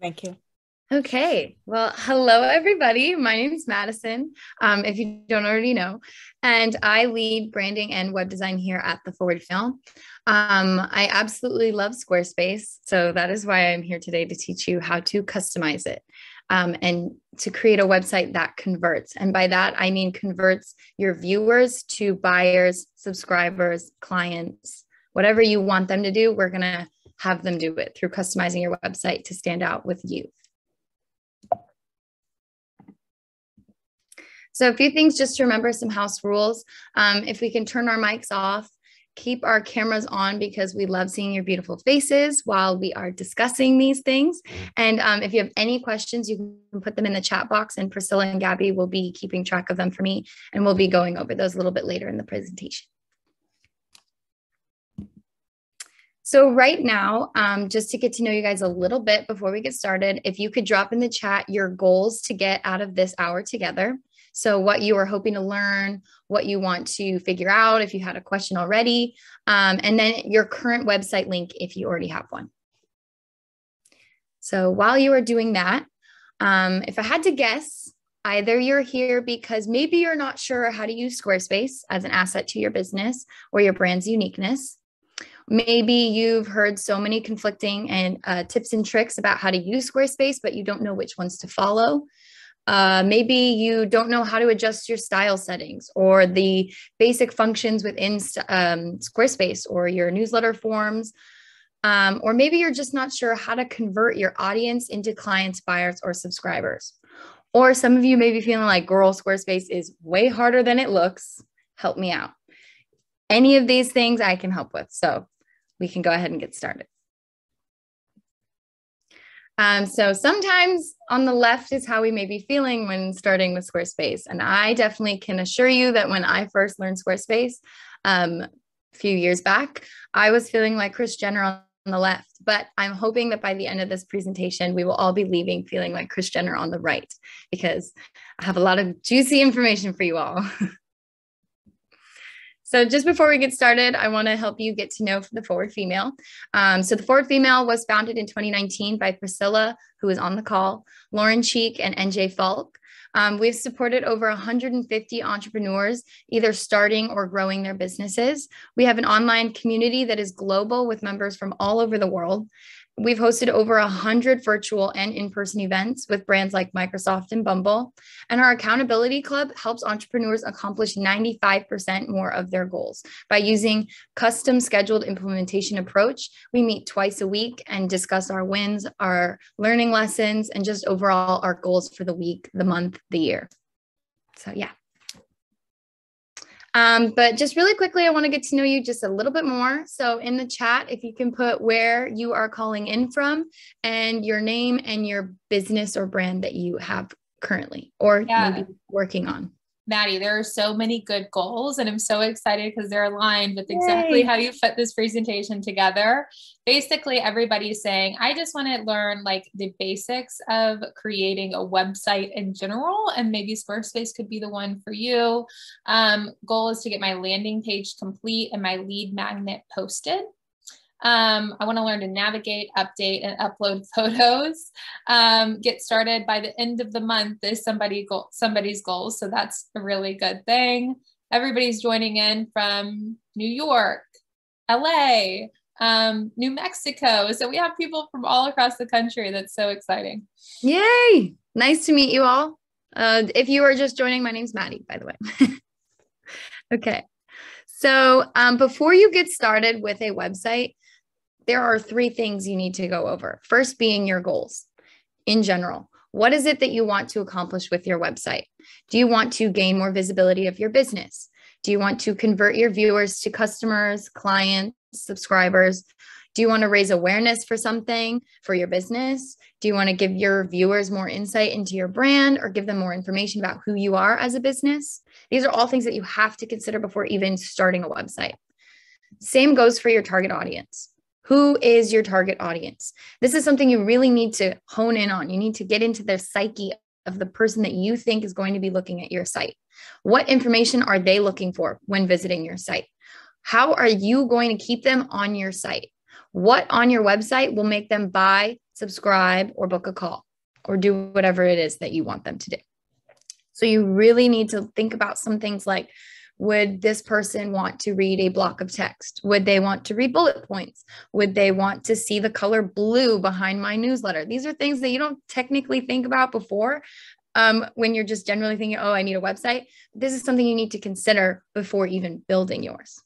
Thank you. Okay. Well, hello, everybody. My name is Madison, if you don't already know, and I lead branding and web design here at The Forward Film. I absolutely love Squarespace, so that is why I'm here today to teach you how to customize it and to create a website that converts. And by that, I mean converts your viewers to buyers, subscribers, clients, whatever you want them to do, we're going to have them do it through customizing your website to stand out with you. So a few things just to remember, some house rules. If we can turn our mics off, keep our cameras on because we love seeing your beautiful faces while we are discussing these things. And if you have any questions, you can put them in the chat box and Priscilla and Gabby will be keeping track of them for me. And we'll be going over those a little bit later in the presentation. So right now, just to get to know you guys a little bit before we get started, if you could drop in the chat your goals to get out of this hour together. So what you are hoping to learn, what you want to figure out, if you had a question already, and then your current website link if you already have one. So while you are doing that, if I had to guess, either you're here because maybe you're not sure how to use Squarespace as an asset to your business or your brand's uniqueness. Maybe you've heard so many conflicting and tips and tricks about how to use Squarespace, but you don't know which ones to follow. Maybe you don't know how to adjust your style settings or the basic functions within Squarespace or your newsletter forms. Or maybe you're just not sure how to convert your audience into clients, buyers, or subscribers. Or some of you may be feeling like, girl, Squarespace is way harder than it looks. Help me out. Any of these things I can help with. So we can go ahead and get started. So sometimes on the left is how we may be feeling when starting with Squarespace. And I definitely can assure you that when I first learned Squarespace a few years back, I was feeling like Kris Jenner on the left. But I'm hoping that by the end of this presentation, we will all be leaving feeling like Kris Jenner on the right, because I have a lot of juicy information for you all. So just before we get started, I want to help you get to know the Forward Female. So the Forward Female was founded in 2019 by Priscilla, who is on the call, Lauren Cheek, and NJ Falk. We've supported over 150 entrepreneurs, either starting or growing their businesses. We have an online community that is global with members from all over the world. We've hosted over 100 virtual and in-person events with brands like Microsoft and Bumble. And our accountability club helps entrepreneurs accomplish 95% more of their goals by using custom scheduled implementation approach. We meet twice a week and discuss our wins, our learning lessons, and just overall our goals for the week, the month, the year. So yeah. But just really quickly, I want to get to know you just a little bit more. So in the chat, if you can put where you are calling in from and your name and your business or brand that you have currently or maybe working on. Maddie, there are so many good goals and I'm so excited because they're aligned with exactly how you put this presentation together. Basically, everybody's saying, I just want to learn like the basics of creating a website in general, and maybe Squarespace could be the one for you. Goal is to get my landing page complete and my lead magnet posted. I want to learn to navigate, update, and upload photos. Get started by the end of the month is somebody's goal. So that's a really good thing. Everybody's joining in from New York, LA, New Mexico. So we have people from all across the country. That's so exciting. Yay. Nice to meet you all. If you are just joining, my name's Maddie, by the way. Okay. So before you get started with a website, there are 3 things you need to go over. First being your goals in general. What is it that you want to accomplish with your website? Do you want to gain more visibility of your business? Do you want to convert your viewers to customers, clients, subscribers? Do you want to raise awareness for something for your business? Do you want to give your viewers more insight into your brand or give them more information about who you are as a business? These are all things that you have to consider before even starting a website. Same goes for your target audience. Who is your target audience? This is something you really need to hone in on. You need to get into the psyche of the person that you think is going to be looking at your site. What information are they looking for when visiting your site? How are you going to keep them on your site? What on your website will make them buy, subscribe, or book a call, or do whatever it is that you want them to do. So you really need to think about some things like, would this person want to read a block of text? Would they want to read bullet points? Would they want to see the color blue behind my newsletter? These are things that you don't technically think about before when you're just generally thinking, oh, I need a website. This is something you need to consider before even building yours.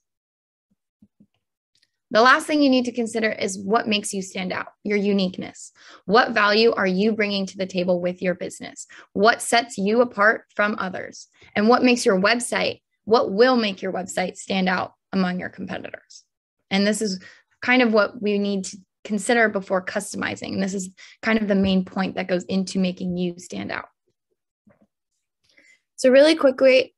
The last thing you need to consider is what makes you stand out, your uniqueness. What value are you bringing to the table with your business? What sets you apart from others? And what makes your website, what will make your website stand out among your competitors? And this is kind of what we need to consider before customizing. And this is kind of the main point that goes into making you stand out. So really quickly,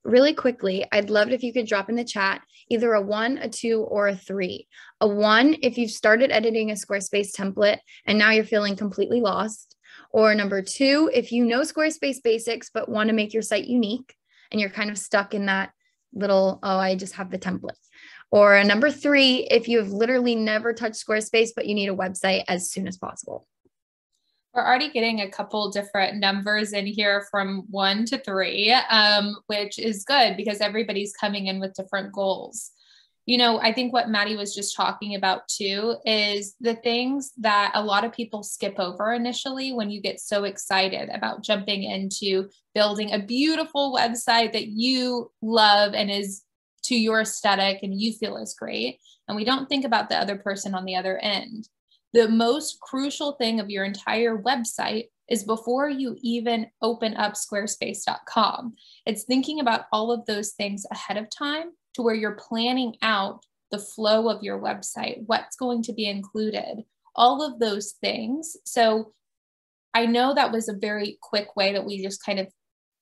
I'd love it if you could drop in the chat either a 1, a 2, or a 3. A 1, if you've started editing a Squarespace template and now you're feeling completely lost. Or number 2, if you know Squarespace basics but want to make your site unique and you're kind of stuck in that little, oh, I just have the template. Or a number 3, if you've literally never touched Squarespace but you need a website as soon as possible. We're already getting a couple different numbers in here from 1 to 3, which is good because everybody's coming in with different goals. You know, I think what Maddie was just talking about too is the things that a lot of people skip over initially when you get so excited about jumping into building a beautiful website that you love and is to your aesthetic and you feel is great. And we don't think about the other person on the other end. The most crucial thing of your entire website is before you even open up squarespace.com. It's thinking about all of those things ahead of time to where you're planning out the flow of your website, what's going to be included, all of those things. So I know that was a very quick way that we just kind of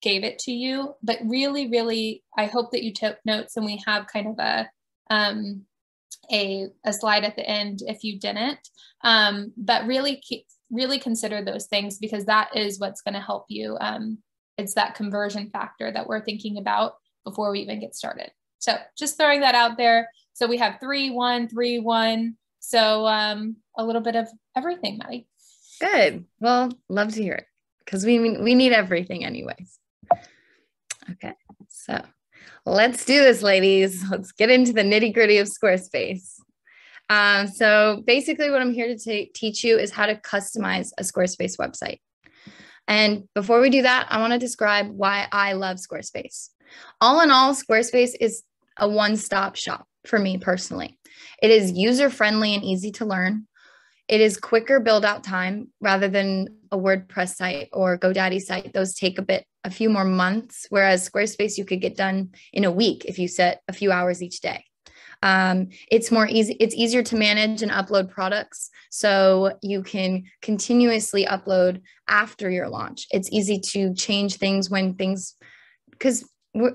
gave it to you, but really, really, I hope that you took notes and we have kind of a slide at the end if you didn't, but really consider those things because that is what's going to help you. It's that conversion factor that we're thinking about before we even get started. So just throwing that out there. So we have 3, 1, 3, 1. So a little bit of everything, Maddie. Good. Well, love to hear it because we need everything anyways. Okay. So let's do this, ladies. Let's get into the nitty-gritty of Squarespace. So basically what I'm here to teach you is how to customize a Squarespace website. And before we do that, I want to describe why I love Squarespace. All in all, Squarespace is a one-stop shop for me personally. It is user-friendly and easy to learn. It is quicker build-out time rather than a WordPress site or GoDaddy site. Those take a few more months, whereas Squarespace you could get done in a week if you set a few hours each day. It's easier to manage and upload products, so you can continuously upload after your launch. It's easy to change things because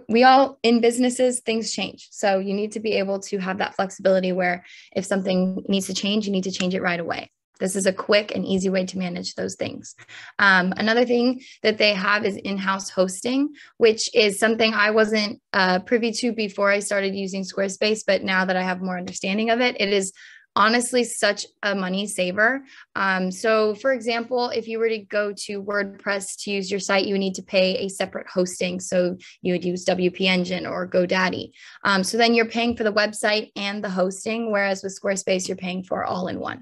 we all in businesses, things change. So you need to be able to have that flexibility where if something needs to change, you need to change it right away. This is a quick and easy way to manage those things. Another thing that they have is in-house hosting, which is something I wasn't privy to before I started using Squarespace. But now that I have more understanding of it, it is honestly such a money saver. So for example, if you were to go to WordPress to use your site, you would need to pay a separate hosting. So you would use WP Engine or GoDaddy. So then you're paying for the website and the hosting, whereas with Squarespace, you're paying for all in one.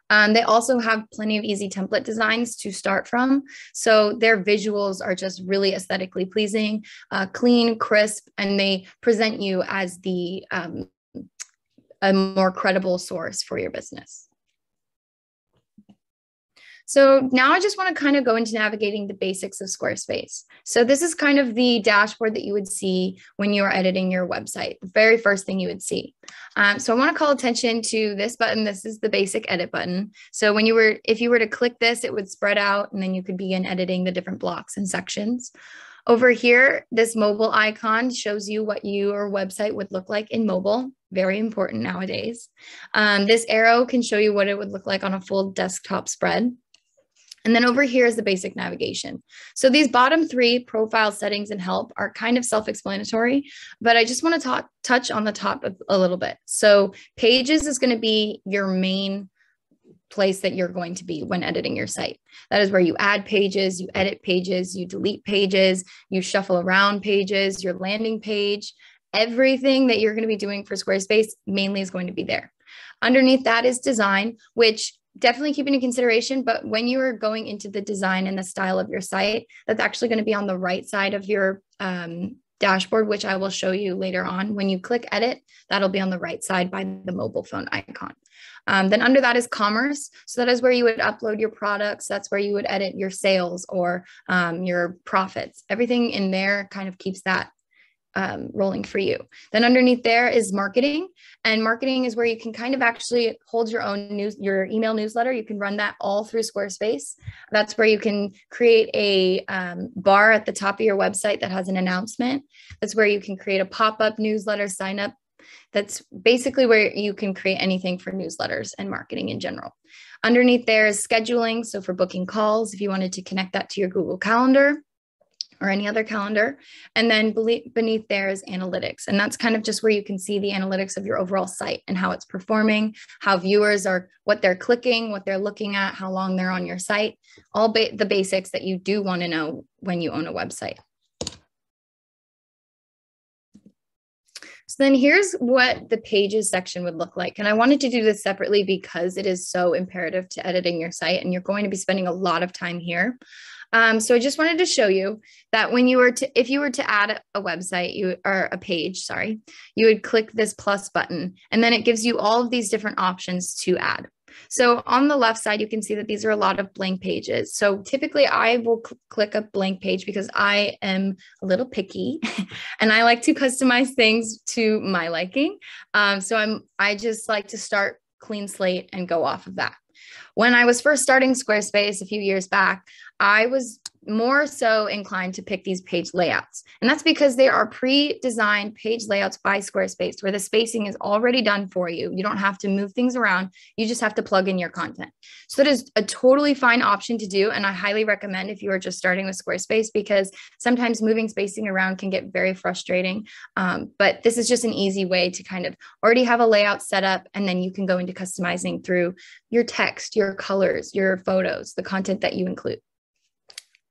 They also have plenty of easy template designs to start from. So their visuals are just really aesthetically pleasing, clean, crisp, and they present you as a more credible source for your business. So now I just want to kind of go into navigating the basics of Squarespace. So this is kind of the dashboard that you would see when you are editing your website, the very first thing you would see. So I want to call attention to this button. This is the basic edit button. So if you were to click this, it would spread out and then you could begin editing the different blocks and sections. Over here, this mobile icon shows you what your website would look like in mobile. Very important nowadays. This arrow can show you what it would look like on a full desktop spread. And then over here is the basic navigation. So these bottom 3, profile, settings, and help, are kind of self-explanatory, but I just want to touch on the top a little bit. So pages is going to be your main place that you're going to be when editing your site. That is where you add pages, you edit pages, you delete pages, you shuffle around pages, your landing page, everything that you're going to be doing for Squarespace mainly is going to be there. Underneath that is design, which definitely keep into consideration, but when you are going into the design and the style of your site, that's actually going to be on the right side of your dashboard, which I will show you later on. When you click edit, that'll be on the right side by the mobile phone icon. Then under that is commerce. So that is where you would upload your products. That's where you would edit your sales or your profits. Everything in there kind of keeps that rolling for you. Then underneath there is marketing, and marketing is where you can kind of actually hold your own your email newsletter. You can run that all through Squarespace. That's where you can create a bar at the top of your website that has an announcement. That's where you can create a pop-up newsletter sign up. That's basically where you can create anything for newsletters and marketing in general. Underneath there is scheduling. So for booking calls, if you wanted to connect that to your Google Calendar or any other calendar. And then beneath there is analytics. And that's kind of just where you can see the analytics of your overall site and how it's performing, how viewers are, what they're clicking, what they're looking at, how long they're on your site, all the basics that you do want to know when you own a website. So then here's what the pages section would look like. And I wanted to do this separately because it is so imperative to editing your site and you're going to be spending a lot of time here. So I just wanted to show you that when you were to, if you were to add a website, or a page, sorry, you would click this plus button, and then it gives you all of these different options to add. So on the left side, you can see that these are a lot of blank pages. So typically I will click a blank page because I am a little picky and I like to customize things to my liking. So I just like to start clean slate and go off of that. When I was first starting Squarespace a few years back, I was more so inclined to pick these page layouts. And that's because they are pre-designed page layouts by Squarespace where the spacing is already done for you. You don't have to move things around. You just have to plug in your content. So that is a totally fine option to do. And I highly recommend if you are just starting with Squarespace, because sometimes moving spacing around can get very frustrating. But this is just an easy way to kind of already have a layout set up, and then you can go into customizing through your text, your colors, your photos, the content that you include.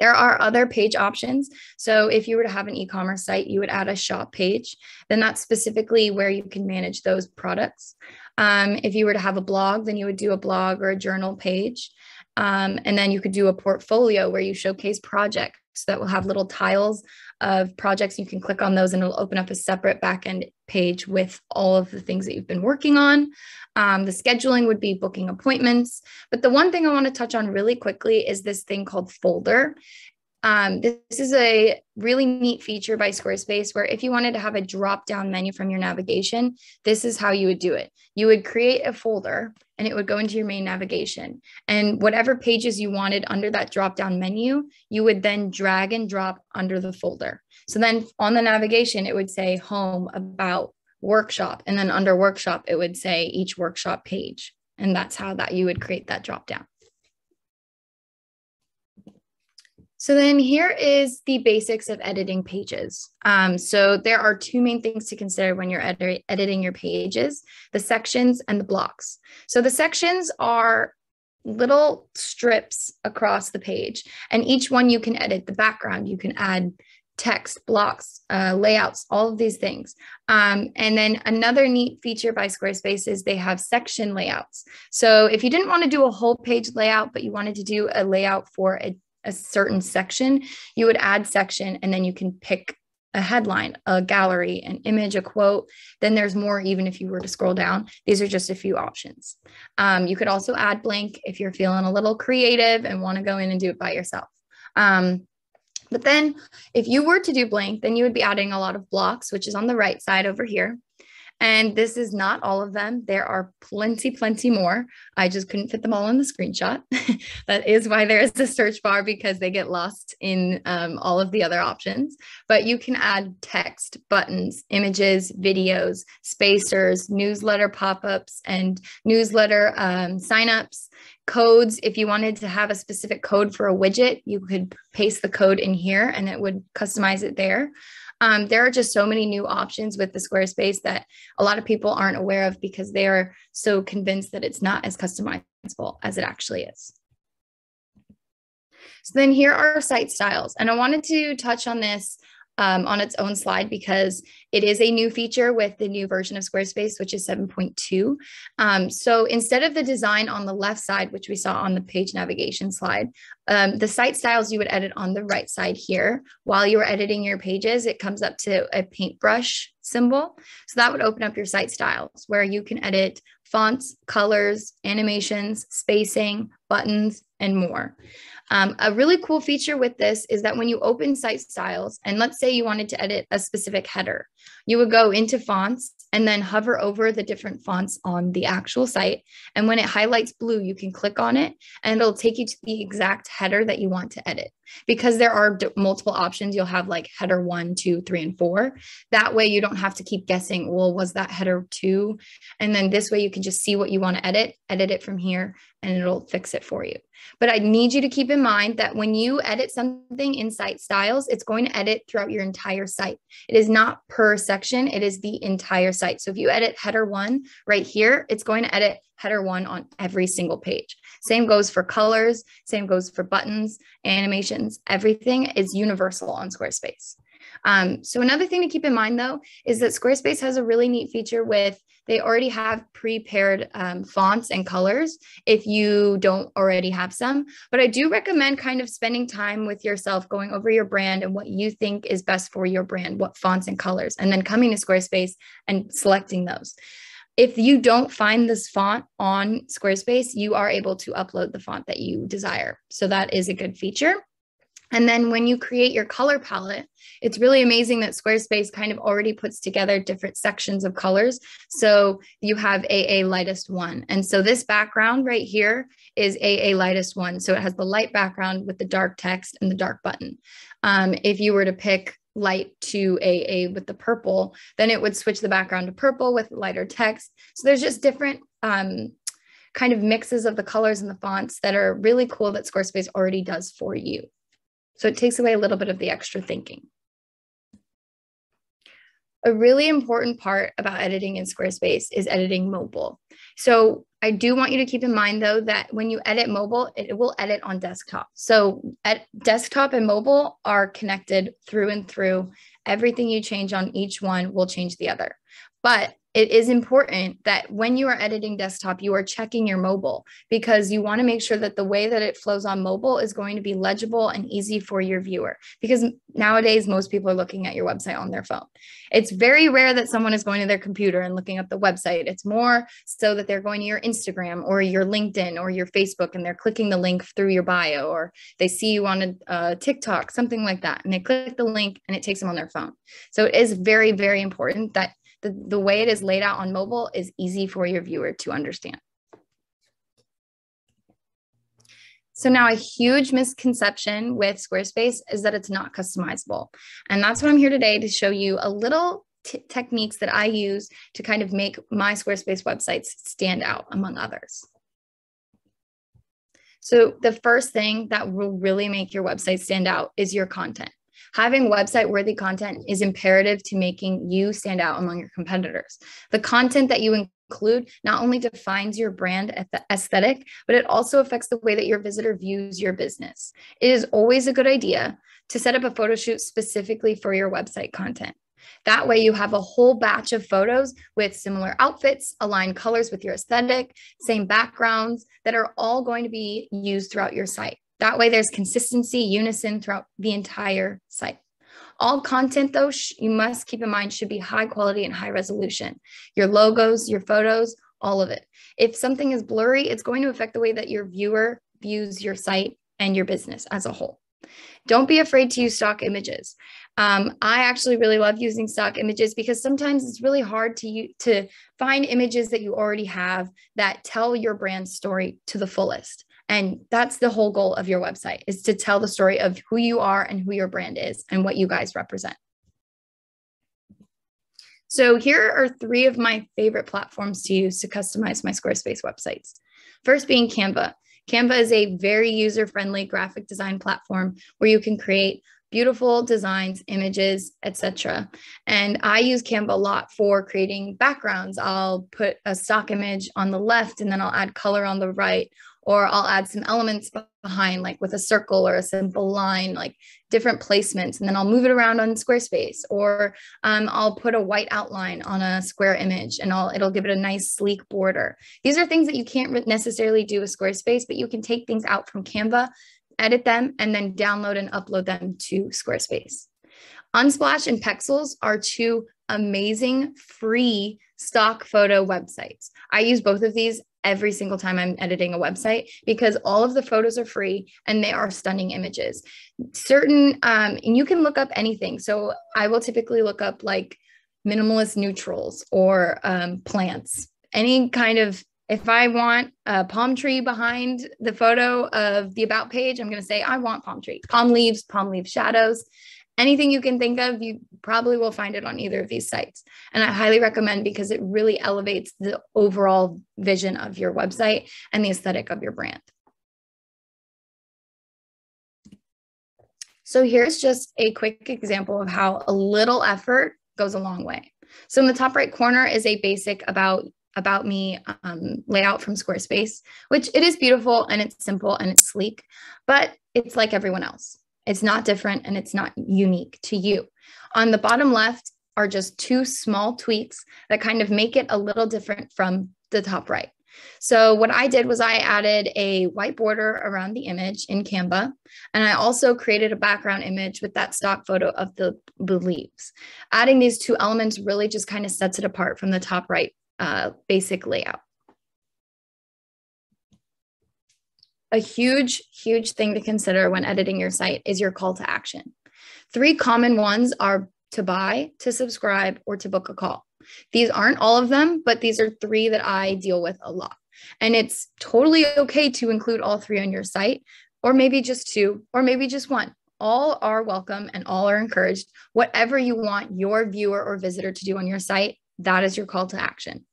There are other page options. So if you were to have an e-commerce site, you would add a shop page. Then that's specifically where you can manage those products. If you were to have a blog, then you would do a blog or a journal page. And then you could do a portfolio where you showcase projects that will have little tiles of projects. You can click on those and it'll open up a separate backend page with all of the things that you've been working on. The scheduling would be booking appointments. But the one thing I want to touch on really quickly is this thing called folder. This is a really neat feature by Squarespace where if you wanted to have a drop-down menu from your navigation, this is how you would do it. You would create a folder and it would go into your main navigation. And whatever pages you wanted under that drop-down menu, you would then drag and drop under the folder. So then on the navigation, it would say home, about, workshop. And then under workshop, it would say each workshop page. And that's how you would create that drop-down. So then here is the basics of editing pages. So there are two main things to consider when you're editing your pages, the sections and the blocks. So the sections are little strips across the page, and each one you can edit. The background, you can add text, blocks, layouts, all of these things. And then another neat feature by Squarespace is they have section layouts. So if you didn't want to do a whole page layout, but you wanted to do a layout for a certain section, you would add section, and then you can pick a headline, a gallery, an image, a quote. Then there's more, even if you were to scroll down. These are just a few options. You could also add blank if you're feeling a little creative and want to go in and do it by yourself. But then if you were to do blank, then you would be adding a lot of blocks, which is on the right side over here. And this is not all of them. There are plenty more. I just couldn't fit them all in the screenshot. That is why there is a search bar, because they get lost in all of the other options. But you can add text, buttons, images, videos, spacers, newsletter pop-ups, and newsletter signups, codes. If you wanted to have a specific code for a widget, you could paste the code in here and it would customize it there. There are just so many new options with the Squarespace that a lot of people aren't aware of because they are so convinced that it's not as customizable customizable as it actually is. So then here are site styles. And I wanted to touch on this on its own slide because it is a new feature with the new version of Squarespace, which is 7.2. So instead of the design on the left side, which we saw on the page navigation slide, the site styles you would edit on the right side here. While you were editing your pages, it comes up to a paintbrush symbol. So that would open up your site styles where you can edit fonts, colors, animations, spacing, buttons, and more. A really cool feature with this is that when you open site styles, and let's say you wanted to edit a specific header, you would go into fonts and then hover over the different fonts on the actual site. And when it highlights blue, you can click on it and it'll take you to the exact header that you want to edit. Because there are multiple options, you'll have like header 1, 2, 3, and 4. That way you don't have to keep guessing, well, was that header 2? And then this way you can just see what you want to edit it from here, and it'll fix it for you. But I need you to keep in mind that when you edit something in site styles, it's going to edit throughout your entire site. It is not per section, it is the entire site. So if you edit header 1 right here, it's going to edit header 1 on every single page. Same goes for colors, same goes for buttons, animations, everything is universal on Squarespace. So another thing to keep in mind though, is that Squarespace has a really neat feature with, they already have prepared fonts and colors if you don't already have some. But I do recommend kind of spending time with yourself, going over your brand and what you think is best for your brand, what fonts and colors, and then coming to Squarespace and selecting those. If you don't find this font on Squarespace, you are able to upload the font that you desire. So that is a good feature. And then when you create your color palette, it's really amazing that Squarespace kind of already puts together different sections of colors. So you have AA lightest 1. And so this background right here is AA lightest 1. So it has the light background with the dark text and the dark button. If you were to pick light to AA with the purple, then it would switch the background to purple with lighter text. So there's just different kind of mixes of the colors and the fonts that are really cool that Squarespace already does for you. So it takes away a little bit of the extra thinking. A really important part about editing in Squarespace is editing mobile. So I do want you to keep in mind though, that when you edit mobile, it will edit on desktop. So desktop and mobile are connected through and through. Everything you change on each one will change the other. But it is important that when you are editing desktop, you are checking your mobile because you want to make sure that the way that it flows on mobile is going to be legible and easy for your viewer. Because nowadays, most people are looking at your website on their phone. It's very rare that someone is going to their computer and looking up the website. It's more so that they're going to your Instagram or your LinkedIn or your Facebook and they're clicking the link through your bio, or they see you on a TikTok, something like that. And they click the link and it takes them on their phone. So it is very, very important that the way it is laid out on mobile is easy for your viewer to understand. So now a huge misconception with Squarespace is that it's not customizable. And that's what I'm here today to show you a little techniques that I use to kind of make my Squarespace websites stand out among others. So the first thing that will really make your website stand out is your content. Having website-worthy content is imperative to making you stand out among your competitors. The content that you include not only defines your brand aesthetic, but it also affects the way that your visitor views your business. It is always a good idea to set up a photo shoot specifically for your website content. That way you have a whole batch of photos with similar outfits, aligned colors with your aesthetic, same backgrounds that are all going to be used throughout your site. That way there's consistency, unison throughout the entire site. All content though, you must keep in mind should be high quality and high resolution. Your logos, your photos, all of it. If something is blurry, it's going to affect the way that your viewer views your site and your business as a whole. Don't be afraid to use stock images. I actually really love using stock images because sometimes it's really hard to find images that you already have that tell your brand story to the fullest. And that's the whole goal of your website, is to tell the story of who you are and who your brand is and what you guys represent. So here are 3 of my favorite platforms to use to customize my Squarespace websites. First being Canva. Canva is a very user-friendly graphic design platform where you can create beautiful designs, images, etc. And I use Canva a lot for creating backgrounds. I'll put a stock image on the left and then I'll add color on the right, or I'll add some elements behind, like with a circle or a simple line, like different placements, and then I'll move it around on Squarespace, or I'll put a white outline on a square image and it'll give it a nice sleek border. These are things that you can't necessarily do with Squarespace, but you can take things out from Canva, edit them, and then download and upload them to Squarespace. Unsplash and Pexels are two amazing free stock photo websites. I use both of these every single time I'm editing a website because all of the photos are free and they are stunning images. And you can look up anything. So I will typically look up like minimalist neutrals or plants, any kind of, if I want a palm tree behind the photo of the about page, I'm going to say, I want palm tree, palm leaves shadows. Anything you can think of, you probably will find it on either of these sites. And I highly recommend because it really elevates the overall vision of your website and the aesthetic of your brand. So here's just a quick example of how a little effort goes a long way. So in the top right corner is a basic about me layout from Squarespace, which it is beautiful and it's simple and it's sleek, but it's like everyone else. It's not different and it's not unique to you. On the bottom left are just two small tweaks that kind of make it a little different from the top right. So what I did was I added a white border around the image in Canva, and I also created a background image with that stock photo of the leaves. Adding these two elements really just kind of sets it apart from the top right basic layout. A huge thing to consider when editing your site is your call to action. 3 common ones are to buy, to subscribe, or to book a call. These aren't all of them, but these are 3 that I deal with a lot. And it's totally okay to include all 3 on your site, or maybe just 2, or maybe just 1. All are welcome and all are encouraged. Whatever you want your viewer or visitor to do on your site, that is your call to action.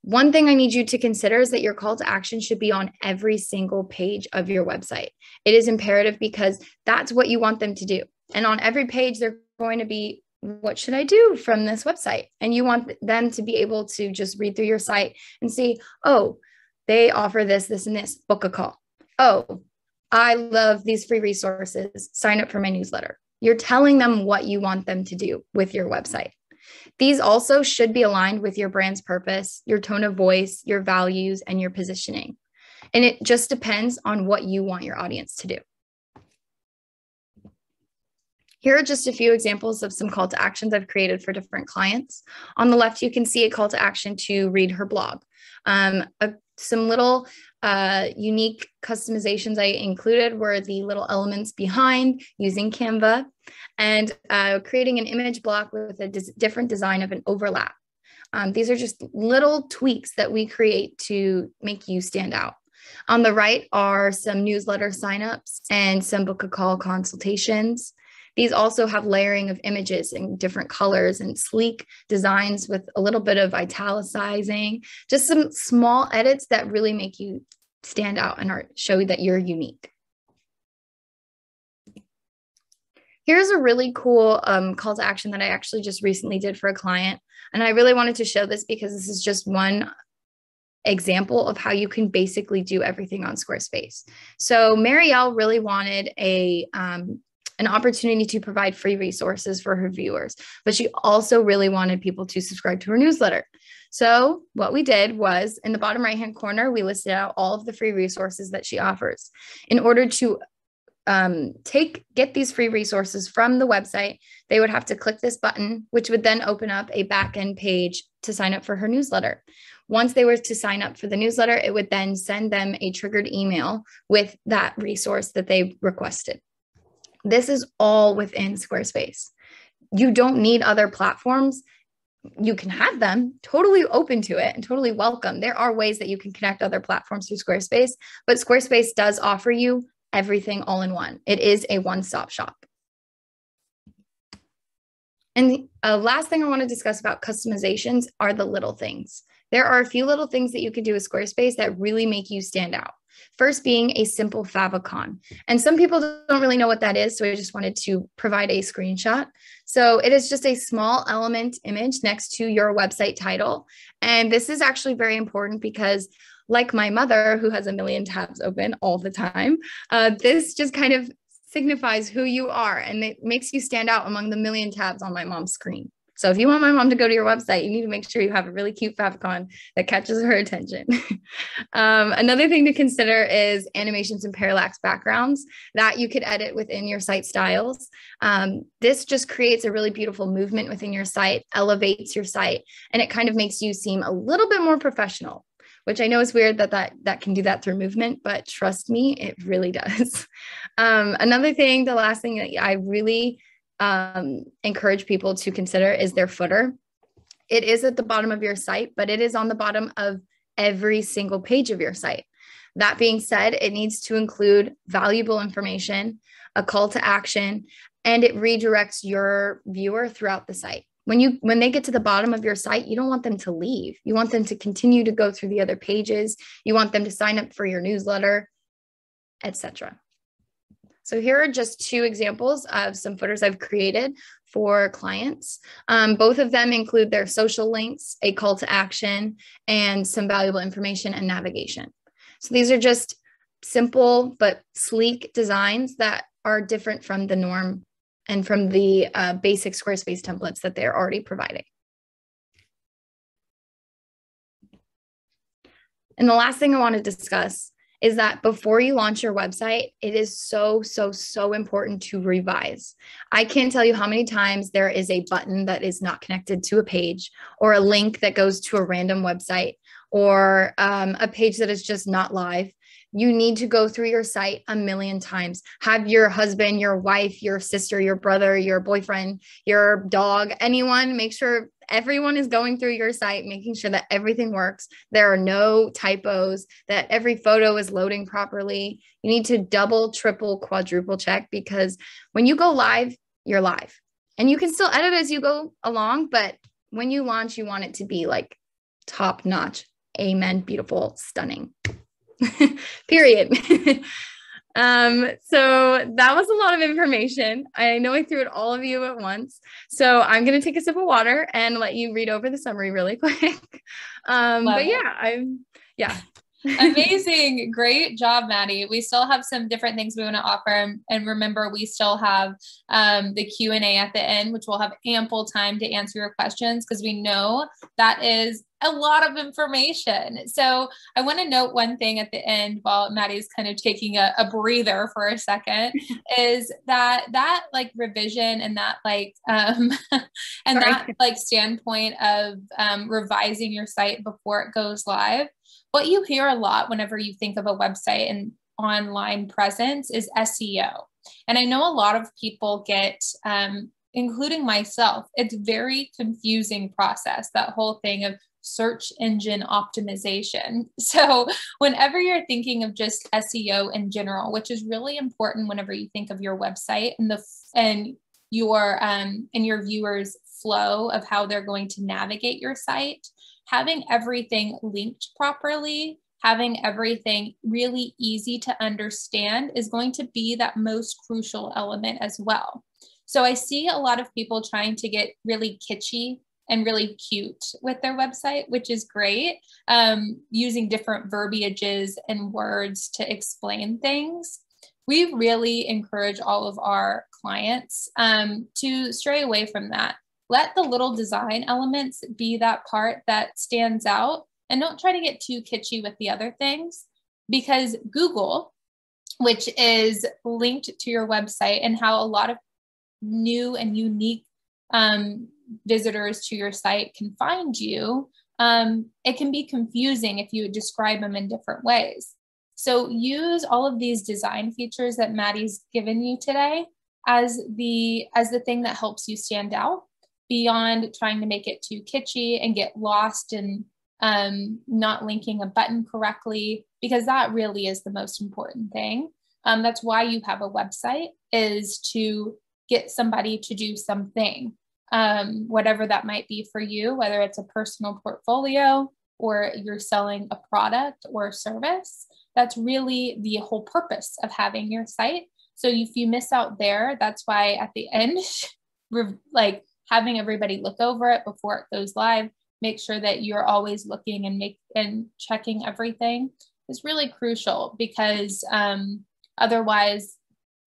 One thing I need you to consider is that your call to action should be on every single page of your website. It is imperative because that's what you want them to do. And on every page, they're going to be, what should I do from this website? And you want them to be able to just read through your site and see, oh, they offer this, this, and this, book a call. Oh, I love these free resources, sign up for my newsletter. You're telling them what you want them to do with your website. These also should be aligned with your brand's purpose, your tone of voice, your values, and your positioning. And it just depends on what you want your audience to do. Here are just a few examples of some call to actions I've created for different clients. On the left, you can see a call to action to read her blog. Some little unique customizations I included were the little elements behind using Canva and creating an image block with a different design of an overlap. These are just little tweaks that we create to make you stand out. On the right are some newsletter signups and some book a call consultations. These also have layering of images in different colors and sleek designs with a little bit of italicizing, just some small edits that really make you stand out and show that you're unique. Here's a really cool call to action that I actually just recently did for a client. And I really wanted to show this because this is just one example of how you can basically do everything on Squarespace. So Marielle really wanted an opportunity to provide free resources for her viewers, but she also really wanted people to subscribe to her newsletter. So what we did was in the bottom right-hand corner, we listed out all of the free resources that she offers. In order to get these free resources from the website, they would have to click this button, which would then open up a back-end page to sign up for her newsletter. Once they were to sign up for the newsletter, it would then send them a triggered email with that resource that they requested. This is all within Squarespace. You don't need other platforms. You can have them, totally open to it and totally welcome. There are ways that you can connect other platforms through Squarespace, but Squarespace does offer you everything all in one. It is a one-stop shop. And the last thing I want to discuss about customizations are the little things. There are a few little things that you can do with Squarespace that really make you stand out. First being a simple favicon. And some people don't really know what that is, so I just wanted to provide a screenshot. So it is just a small element image next to your website title. And this is actually very important because, like my mother, who has a million tabs open all the time, this just kind of signifies who you are, and it makes you stand out among the million tabs on my mom's screen. So if you want my mom to go to your website, you need to make sure you have a really cute favicon that catches her attention. Another thing to consider is animations and parallax backgrounds that you could edit within your site styles. This just creates a really beautiful movement within your site, elevates your site, and it kind of makes you seem a little bit more professional, which I know is weird that can do that through movement, but trust me, it really does. Another thing, the last thing that I really encourage people to consider is their footer. It is at the bottom of your site, but it is on the bottom of every single page of your site. That being said, it needs to include valuable information, a call to action, and it redirects your viewer throughout the site. When they get to the bottom of your site, you don't want them to leave. You want them to continue to go through the other pages. You want them to sign up for your newsletter, etc. So here are just two examples of some footers I've created for clients. Both of them include their social links, a call to action, and some valuable information and navigation. So these are just simple but sleek designs that are different from the norm and from the basic Squarespace templates that they're already providing. And the last thing I want to discuss is that before you launch your website, it is so, so, so important to revise. I can't tell you how many times there is a button that is not connected to a page, or a link that goes to a random website, or a page that is just not live. You need to go through your site a million times. Have your husband, your wife, your sister, your brother, your boyfriend, your dog, anyone, make sure everyone is going through your site, making sure that everything works. There are no typos, that every photo is loading properly. You need to double, triple, quadruple check, because when you go live, you're live. And you can still edit as you go along, but when you launch, you want it to be like top notch. Amen. Beautiful, stunning. Period. So that was a lot of information. I know I threw it all of you at once. So I'm going to take a sip of water and let you read over the summary really quick. But yeah, Amazing. Great job, Maddie. We still have some different things we want to offer. And remember, we still have the Q&A at the end, which will have ample time to answer your questions, because we know that is a lot of information. So I want to note one thing at the end while Maddie's kind of taking a breather for a second, is that like revision and that like, and that like standpoint of revising your site before it goes live. What you hear a lot whenever you think of a website and online presence is SEO. And I know a lot of people get, including myself, it's a very confusing process, that whole thing of search engine optimization. So whenever you're thinking of just SEO in general, which is really important whenever you think of your website and your viewers' flow of how they're going to navigate your site, having everything linked properly, having everything really easy to understand is going to be that most crucial element as well. So I see a lot of people trying to get really kitschy and really cute with their website, which is great, using different verbiages and words to explain things. We really encourage all of our clients to stray away from that. Let the little design elements be that part that stands out, and don't try to get too kitschy with the other things, because Google, which is linked to your website and how a lot of new and unique visitors to your site can find you, it can be confusing if you describe them in different ways. So use all of these design features that Maddie's given you today as the thing that helps you stand out, beyond trying to make it too kitschy and get lost in not linking a button correctly, because that really is the most important thing. That's why you have a website, is to get somebody to do something, whatever that might be for you, whether it's a personal portfolio or you're selling a product or a service. that's really the whole purpose of having your site. So if you miss out there, that's why at the end, we're like having everybody look over it before it goes live, make sure that you're always looking and checking everything is really crucial, because otherwise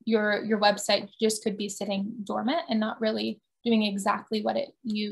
your website just could be sitting dormant and not really doing exactly what you